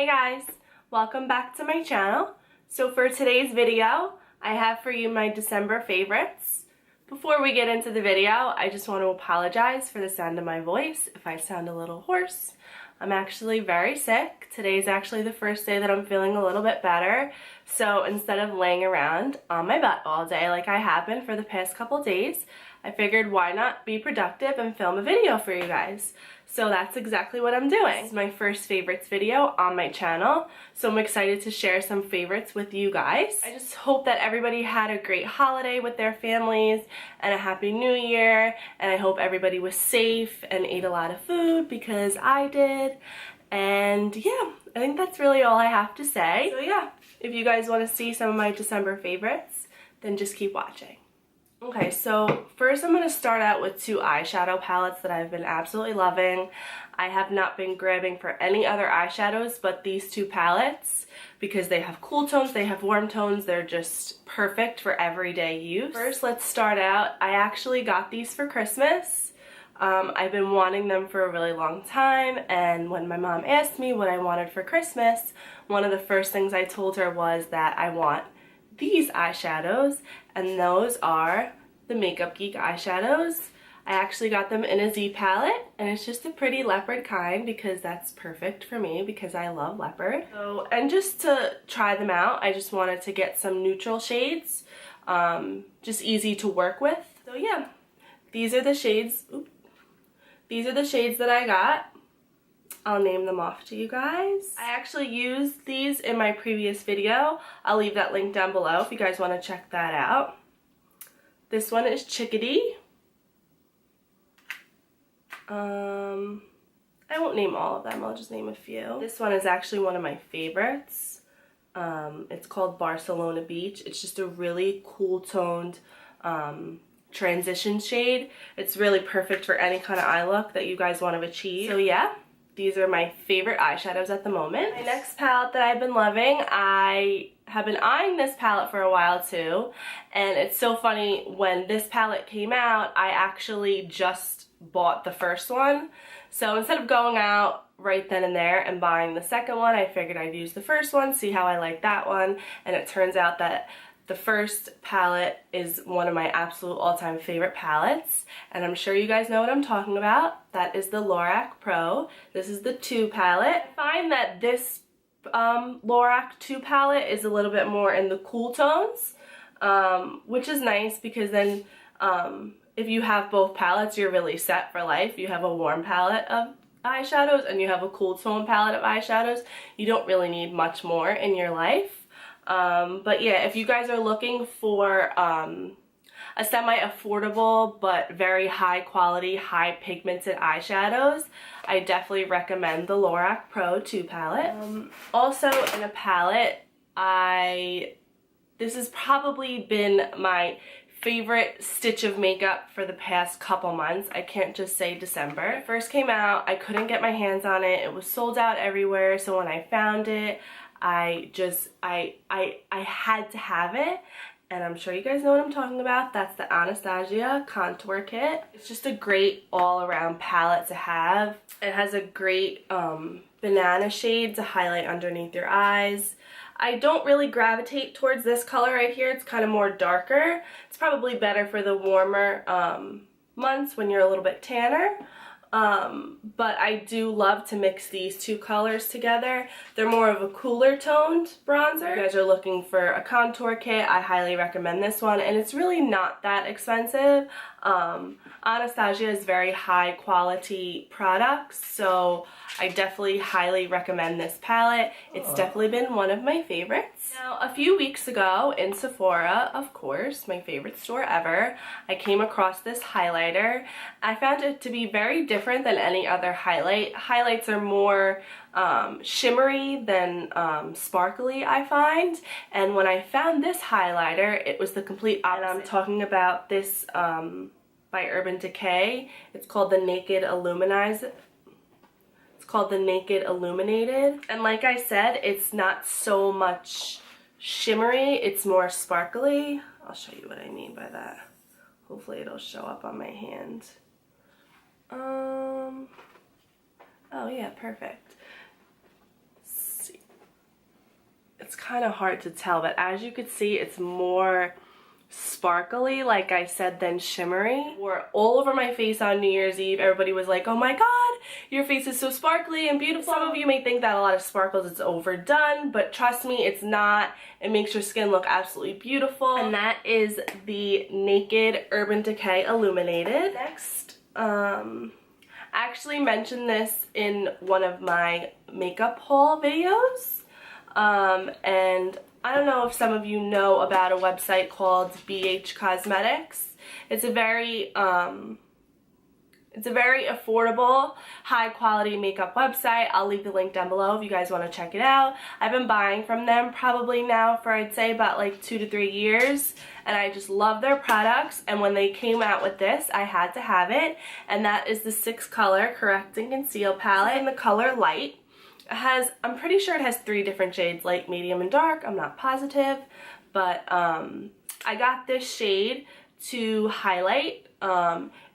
Hey guys, welcome back to my channel. So for today's video, I have for you my December favorites. Before we get into the video, I just want to apologize for the sound of my voice if I sound a little hoarse. I'm actually very sick. Today's actually the first day that I'm feeling a little bit better. So instead of laying around on my butt all day like I have been for the past couple days, I figured why not be productive and film a video for you guys. So that's exactly what I'm doing. It's my first favorites video on my channel, so I'm excited to share some favorites with you guys. I just hope that everybody had a great holiday with their families and a happy new year, and I hope everybody was safe and ate a lot of food because I did. And yeah, I think that's really all I have to say. So yeah, if you guys want to see some of my December favorites, then just keep watching. Okay, so first I'm going to start out with two eyeshadow palettes that I've been absolutely loving. I have not been grabbing for any other eyeshadows but these two palettes because they have cool tones, they have warm tones, they're just perfect for everyday use. First, let's start out. I actually got these for Christmas. I've been wanting them for a really long time, and when my mom asked me what I wanted for Christmas, one of the first things I told her was that I want these eyeshadows, and those are the Makeup Geek eyeshadows. I actually got them in a Z palette, and it's just a pretty leopard kind because that's perfect for me because I love leopard. So, and just to try them out, I just wanted to get some neutral shades, just easy to work with. So yeah, these are the shades. These are the shades that I got. I'll name them off to you guys. I actually used these in my previous video. I'll leave that link down below if you guys want to check that out. This one is Chickadee. I won't name all of them, I'll just name a few. This one is actually one of my favorites. It's called Barcelona Beach. It's just a really cool toned transition shade. It's really perfect for any kind of eye look that you guys want to achieve. So yeah, these are my favorite eyeshadows at the moment. My next palette that I've been loving, I have been eyeing this palette for a while too, and it's so funny, when this palette came out, I actually just bought the first one. So instead of going out right then and there and buying the second one, I figured I'd use the first one, see how I like that one, and it turns out that the first palette is one of my absolute all-time favorite palettes, and I'm sure you guys know what I'm talking about. That is the Lorac Pro. This is the 2 palette. I find that this Lorac 2 palette is a little bit more in the cool tones, which is nice because then if you have both palettes, you're really set for life. You have a warm palette of eyeshadows and you have a cool tone palette of eyeshadows. You don't really need much more in your life. But yeah, if you guys are looking for a semi-affordable but very high quality, high pigmented eyeshadows, I definitely recommend the Lorac Pro 2 palette. Also in a palette, this has probably been my favorite stitch of makeup for the past couple months. I can't just say December. When it first came out, I couldn't get my hands on it. It was sold out everywhere, so when I found it, I had to have it, and I'm sure you guys know what I'm talking about. That's the Anastasia Contour Kit. It's just a great all-around palette to have. It has a great banana shade to highlight underneath your eyes. I don't really gravitate towards this color right here. It's kind of more darker. It's probably better for the warmer months when you're a little bit tanner. But I do love to mix these two colors together. They're more of a cooler toned bronzer. If you guys are looking for a contour kit, I highly recommend this one, and it's really not that expensive. Anastasia is very high quality products, so I definitely highly recommend this palette. It's definitely been one of my favorites. Now, a few weeks ago in Sephora, of course, my favorite store ever, I came across this highlighter. I found it to be very different than any other highlight. Highlights are more shimmery than sparkly, I find, and when I found this highlighter, it was the complete opposite. And I'm talking about this by Urban Decay. It's called the Naked Illuminize. It's called the Naked Illuminated, and like I said, it's not so much shimmery, it's more sparkly. I'll show you what I mean by that. Hopefully it'll show up on my hand. Oh yeah, perfect. Let's see. it's kind of hard to tell, but as you could see, it's more sparkly, like I said, than shimmery. Wore all over my face on New Year's Eve. Everybody was like, oh my god, your face is so sparkly and beautiful. Some of you may think that a lot of sparkles is overdone, but trust me, it's not. It makes your skin look absolutely beautiful. And that is the Naked Urban Decay Illuminated. Next, I actually mentioned this in one of my makeup haul videos, and I don't know if some of you know about a website called BH Cosmetics. It's a very affordable, high quality makeup website. I'll leave the link down below if you guys want to check it out. I've been buying from them probably now for, I'd say, about like 2 to 3 years, and I just love their products. And when they came out with this, I had to have it, and that is the 6 color Correct and Conceal palette in the color Light. It has, I'm pretty sure it has 3 different shades, light, medium, and dark. I'm not positive, but I got this shade to highlight.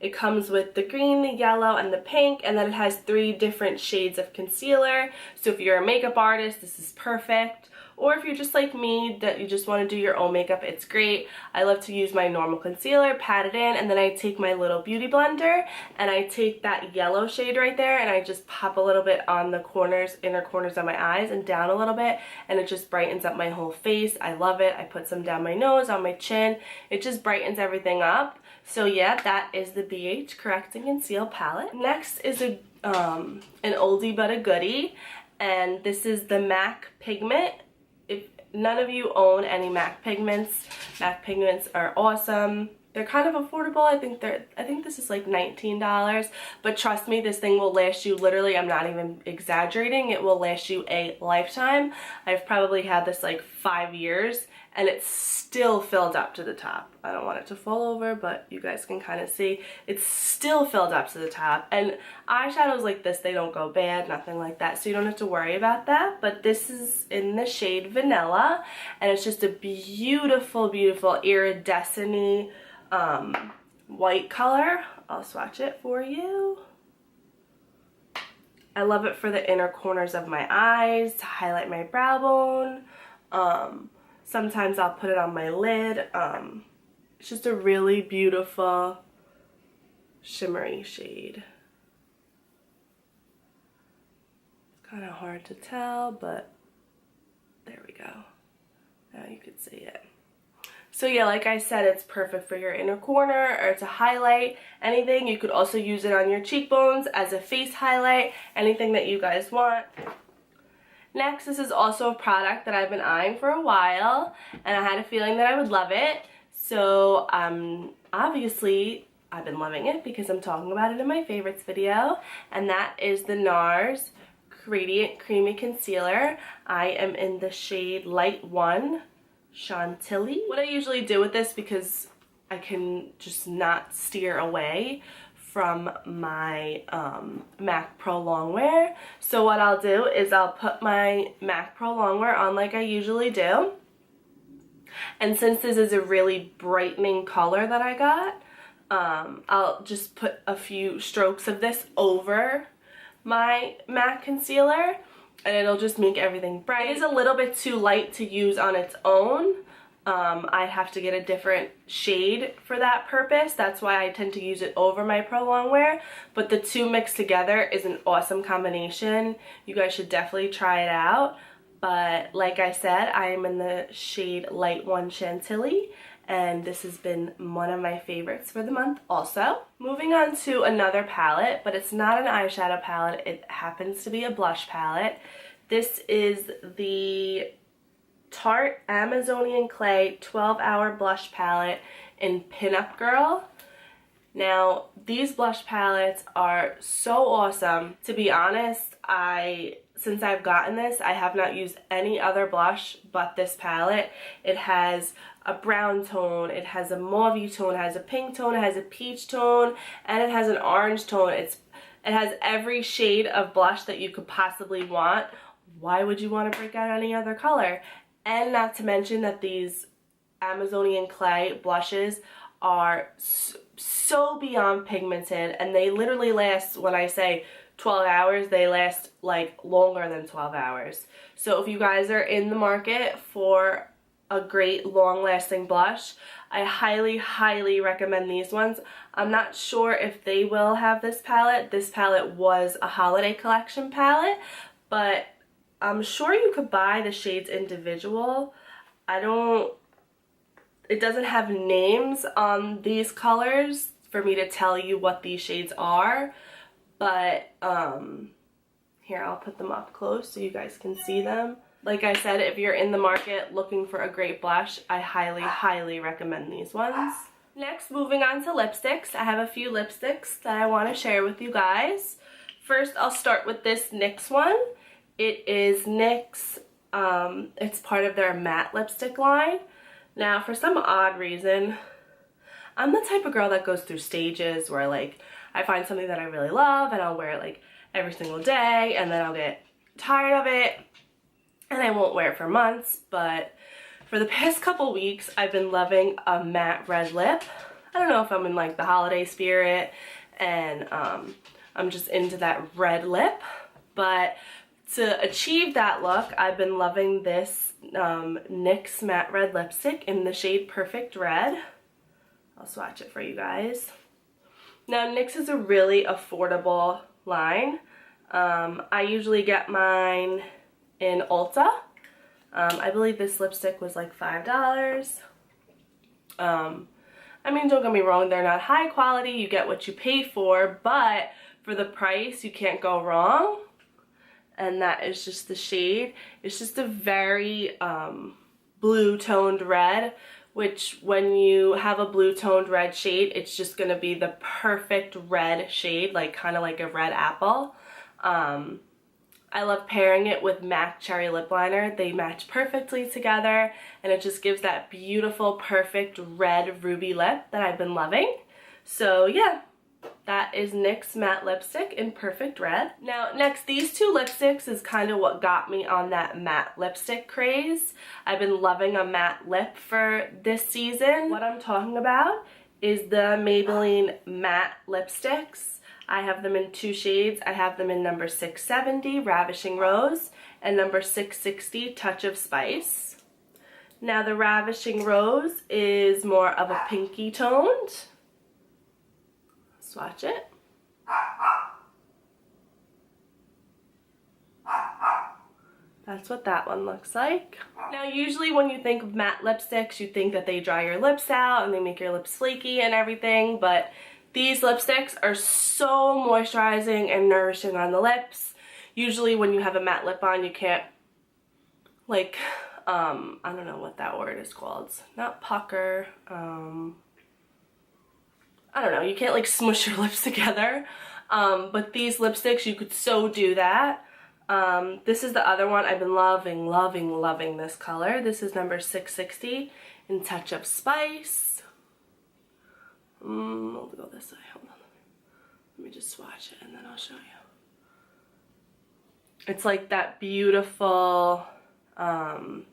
It comes with the green, the yellow, and the pink, and then it has 3 different shades of concealer. So if you're a makeup artist, this is perfect. Or if you're just like me, that you just want to do your own makeup, it's great. I love to use my normal concealer, pat it in, and then I take my little beauty blender, and I take that yellow shade right there, and I just pop a little bit on the corners, inner corners of my eyes, and down a little bit, and it just brightens up my whole face. I love it. I put some down my nose, on my chin. It just brightens everything up. So yeah, that is the BH Correct and Conceal palette. Next is an oldie but a goodie, and this is the MAC Pigment. If none of you own any MAC pigments are awesome. They're kind of affordable. I think this is like $19, but trust me, this thing will last you, literally, I'm not even exaggerating, it will last you a lifetime. I've probably had this like 5 years, and it's still filled up to the top. I don't want it to fall over, but you guys can kind of see it's still filled up to the top. And eyeshadows like this, they don't go bad, nothing like that, so you don't have to worry about that. But this is in the shade Vanilla, and it's just a beautiful, beautiful iridescent white color. I'll swatch it for you. I love it for the inner corners of my eyes, to highlight my brow bone. Sometimes I'll put it on my lid. It's just a really beautiful shimmery shade. It's kind of hard to tell, but there we go. Now you can see it. So yeah, like I said, it's perfect for your inner corner or to highlight anything. You could also use it on your cheekbones as a face highlight, anything that you guys want. Next, this is also a product that I've been eyeing for a while, and I had a feeling that I would love it. So obviously I've been loving it because I'm talking about it in my favorites video, and that is the NARS Radiant Creamy Concealer. I am in the shade Light 1 Chantilly. What I usually do with this, because I can just not steer away from my MAC Pro Longwear, so what I'll do is I'll put my MAC Pro Longwear on like I usually do, and since this is a really brightening color that I got, I'll just put a few strokes of this over my MAC concealer, and it'll just make everything bright. It is a little bit too light to use on its own. I have to get a different shade for that purpose. That's why I tend to use it over my Pro Longwear. But the two mixed together is an awesome combination. You guys should definitely try it out. But like I said, I am in the shade Light 1 Chantilly, and this has been one of my favorites for the month also. Moving on to another palette, but it's not an eyeshadow palette, it happens to be a blush palette. This is the Tarte Amazonian Clay 12-Hour Blush Palette in Pinup Girl. Now, these blush palettes are so awesome. To be honest, since I've gotten this, I have not used any other blush but this palette. It has a brown tone, it has a mauve tone, it has a pink tone, it has a peach tone, and it has an orange tone. It has every shade of blush that you could possibly want. Why would you want to break out any other color? And not to mention that these Amazonian Clay blushes are so beyond pigmented, and they literally last, when I say 12 hours. They last like longer than 12 hours. So if you guys are in the market for a great long-lasting blush, I highly recommend these ones. I'm not sure if they will have this palette. This palette was a holiday collection palette, but I'm sure you could buy the shades individual. It doesn't have names on these colors for me to tell you what these shades are, but here, I'll put them up close so you guys can see them. Like I said, if you're in the market looking for a great blush, I highly recommend these ones. Next, moving on to lipsticks. I have a few lipsticks that I want to share with you guys. First, I'll start with this NYX one. It is NYX, it's part of their matte lipstick line. Now, for some odd reason, I'm the type of girl that goes through stages where like I find something that I really love and I'll wear it like every single day, and then I'll get tired of it and I won't wear it for months. But for the past couple weeks, I've been loving a matte red lip. I don't know if I'm in like the holiday spirit and I'm just into that red lip, but to achieve that look, I've been loving this NYX matte red lipstick in the shade Perfect Red. I'll swatch it for you guys. Now, NYX is a really affordable line. I usually get mine in Ulta. I believe this lipstick was like $5. I mean, don't get me wrong, they're not high quality, you get what you pay for, but for the price, you can't go wrong. And that is just the shade. It's just a very blue toned red, which when you have a blue toned red shade, it's just gonna be the perfect red shade, like kind of like a red apple. I love pairing it with MAC Cherry Lip Liner. They match perfectly together and it just gives that beautiful, perfect red ruby lip that I've been loving. So yeah, that is NYX matte lipstick in Perfect Red. Now next, these two lipsticks is kind of what got me on that matte lipstick craze. I've been loving a matte lip for this season. What I'm talking about is the Maybelline matte lipsticks. I have them in two shades. I have them in number 670, Ravishing Rose, and number 660, Touch of Spice. Now the Ravishing Rose is more of a pinky toned. Swatch it. That's what that one looks like. Now usually when you think of matte lipsticks, you think that they dry your lips out and they make your lips flaky and everything, but these lipsticks are so moisturizing and nourishing on the lips. Usually when you have a matte lip on, you can't, like, I don't know what that word is called. Not pucker. I don't know. You can't, like, smush your lips together. But these lipsticks, you could so do that. This is the other one. I've been loving this color. This is number 660 in Touch of Spice. We'll go this way. Hold on. Let me just swatch it and then I'll show you. It's like that beautiful, kind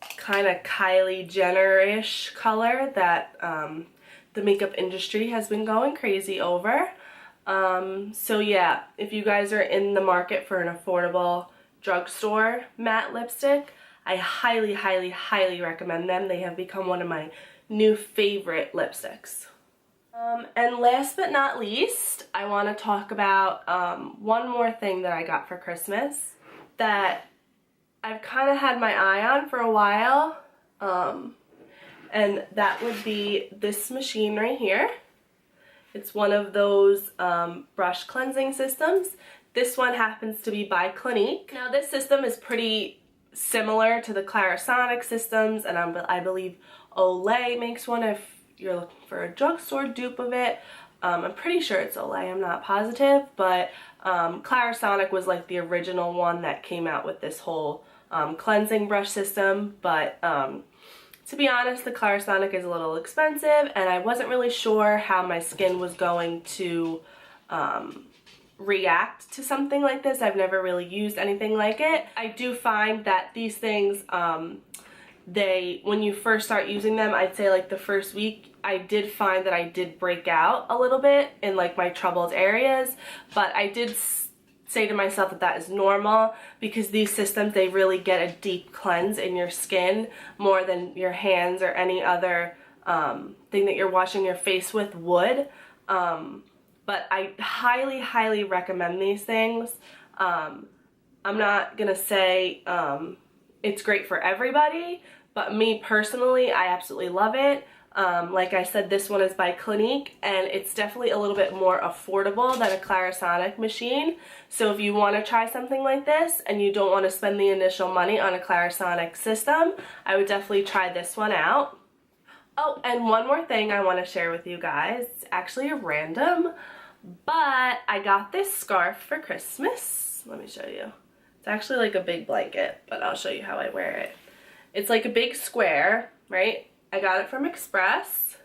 of Kylie Jenner-ish color that the makeup industry has been going crazy over. So yeah, if you guys are in the market for an affordable drugstore matte lipstick, I highly recommend them. They have become one of my new favorite lipsticks. And last but not least, I want to talk about one more thing that I got for Christmas that I've kind of had my eye on for a while, and that would be this machine right here. It's one of those brush cleansing systems. This one happens to be by Clinique. Now this system is pretty similar to the Clarisonic systems, and I believe Olay makes one if you're looking for a drugstore dupe of it. I'm pretty sure it's Olay, I'm not positive, but Clarisonic was like the original one that came out with this whole cleansing brush system, but to be honest, the Clarisonic is a little expensive and I wasn't really sure how my skin was going to react to something like this. I've never really used anything like it. I do find that these things, when you first start using them, I'd say like the first week, I did find that I did break out a little bit in like my troubled areas, but I did say to myself that that is normal because these systems, they really get a deep cleanse in your skin more than your hands or any other thing that you're washing your face with would. But I highly, highly recommend these things. I'm not gonna say it's great for everybody, but me personally, I absolutely love it. Like I said, this one is by Clinique, and it's definitely a little bit more affordable than a Clarisonic machine. So if you want to try something like this and you don't want to spend the initial money on a Clarisonic system, I would definitely try this one out. Oh, and one more thing I want to share with you guys. It's actually a random, but I got this scarf for Christmas. Let me show you. It's actually like a big blanket, but I'll show you how I wear it. It's like a big square, right? I got it from Express.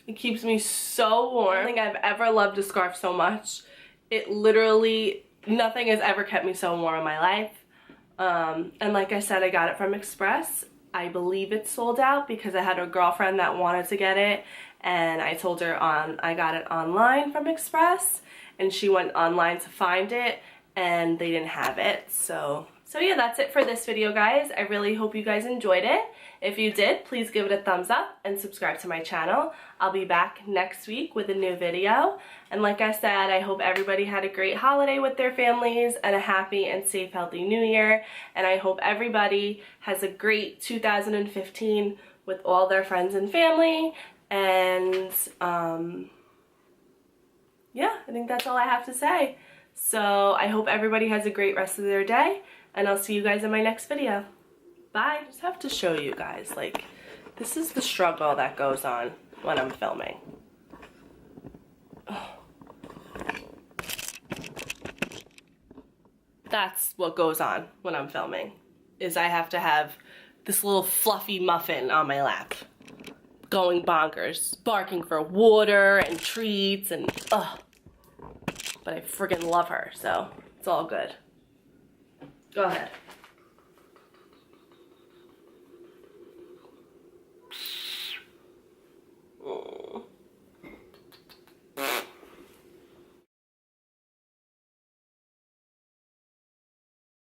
It keeps me so warm. I don't think I've ever loved a scarf so much. It literally, nothing has ever kept me so warm in my life. And like I said, I got it from Express. I believe it's sold out because I had a girlfriend that wanted to get it, and I told her I got it online from Express, and she went online to find it, and they didn't have it. So yeah, that's it for this video, guys. I really hope you guys enjoyed it. If you did, please give it a thumbs up and subscribe to my channel. I'll be back next week with a new video. And like I said, I hope everybody had a great holiday with their families and a happy and safe, healthy new year. And I hope everybody has a great 2015 with all their friends and family. And yeah, I think that's all I have to say. So I hope everybody has a great rest of their day, and I'll see you guys in my next video. Bye. I just have to show you guys, like, this is the struggle that goes on when I'm filming. Oh. That's what goes on when I'm filming, is I have to have this little fluffy muffin on my lap, going bonkers, barking for water and treats, and ugh. But I friggin' love her, so it's all good. Go ahead.